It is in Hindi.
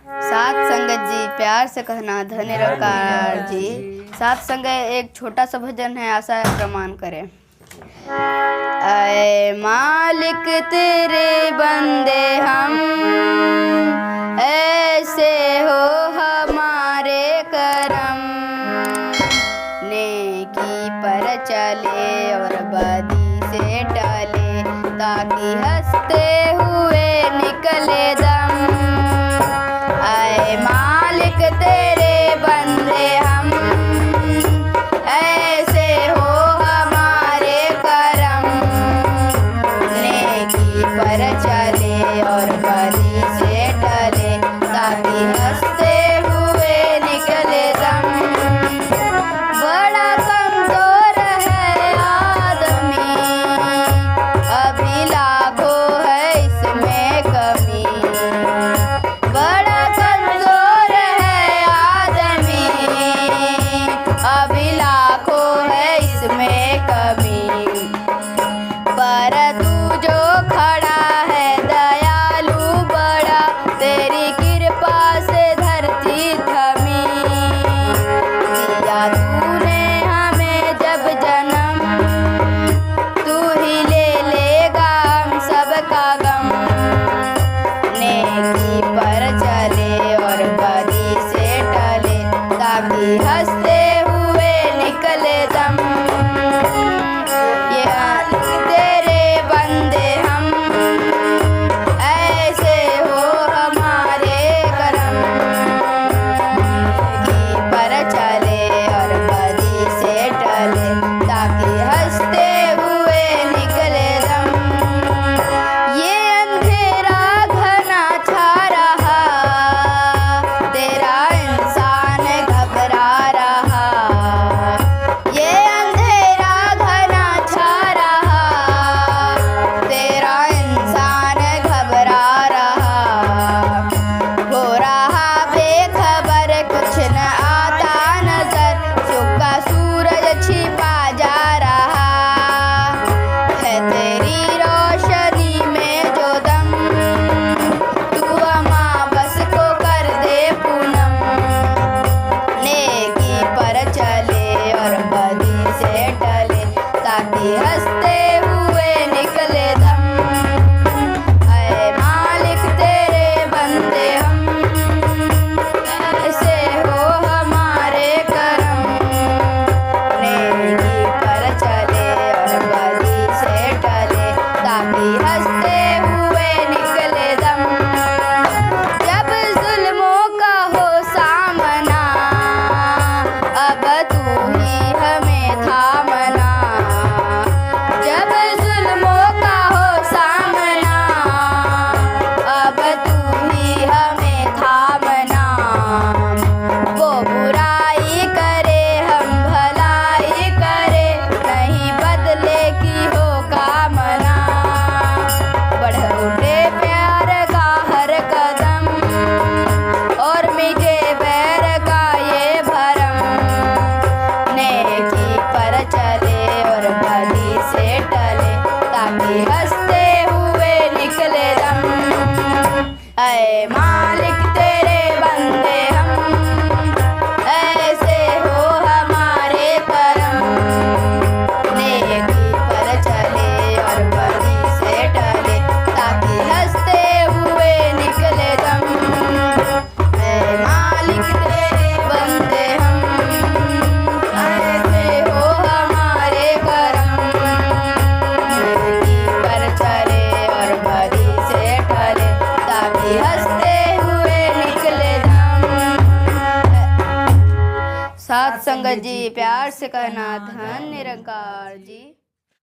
सात संगत जी, प्यार से कहना धन निरंकार जी। सात संगत एक छोटा सा भजन है, आशा है प्रमाण करें। ऐ मालिक तेरे बंदे हम, ऐसे हो हमारे करम। नेकी पर चले और बदी से टले, ताकि हंसते हुए निकले दम। ऐ मालिक तेरे बंदे हम, ऐसे हो हमारे करम। नेकी पर चले और बदी से टले, ताकि हंसते हुए निकले दम। बड़ा कमजोर है आदमी, अभी लाखों है इसमें कमी। बड़ा कमजोर है आदमी, अभी लाखों है इसमें कमी। पर तू जो खड़ा है दयालु बड़ा, तेरी कृपा से धरती थमी। दिया तूने हमें जब जन्म, तू ही ले लेगा हम सबका गम। नेकी पर चले और बदी से टले, ताकि हंसते हुए निकले दम। ये तेरे बंदे हम, ऐसे हो हमारे करम। नेकी पर चले और बदी से टले, ताकि हंसते हुए निकले दम। ये अंधेरा घना छा रहा, तेरा इंसान घबरा रहा। ये अंधेरा घना छा रहा, तेरा इंसान घबरा रहा। हो रहा बेखबर कुछ न आता नजर, चुपका सूरज छिपा जा रहा है। तेरी रोशनी में जो दम, तू अमावस को कर दे पूनम। नेकी पर चले और बदी से टले, ताकि हंसते हुए निकले दम। ऐ मालिक तेरे बंदे हम, ऐसे हो हमारे करम। नेकी पर चले और बदी से टले, ताकि हंसते हुए निकले दम। जब जुल्मों का हो सामना, अब तू ही हमें थामना। जब जुल्मों का हो सामना, अब तू ही हमें थामना। वो बुराई करे हम भलाई करे, नहीं बदले की हो कामना। बढ़ उठे प्यार का हर कदम, और मिटे बैर का ये भरम। नेकी पर चले और बदी से टले, ताकि हंसते हुए निकले दम। ऐ मालिक तेरे बंदे हम, ऐसे हो हमारे करम। नेकी पर चले और बदी से टले, ताकि हंसते हुए निकले दम। ऐ मालिक तेरे बंदे हम, ऐसे हो हमारे करम। नेकी पर चले और बदी से टले, ताकि हंसते हुए निकले दम। सात संगत जी, प्यार से कहना धन निरंकार जी।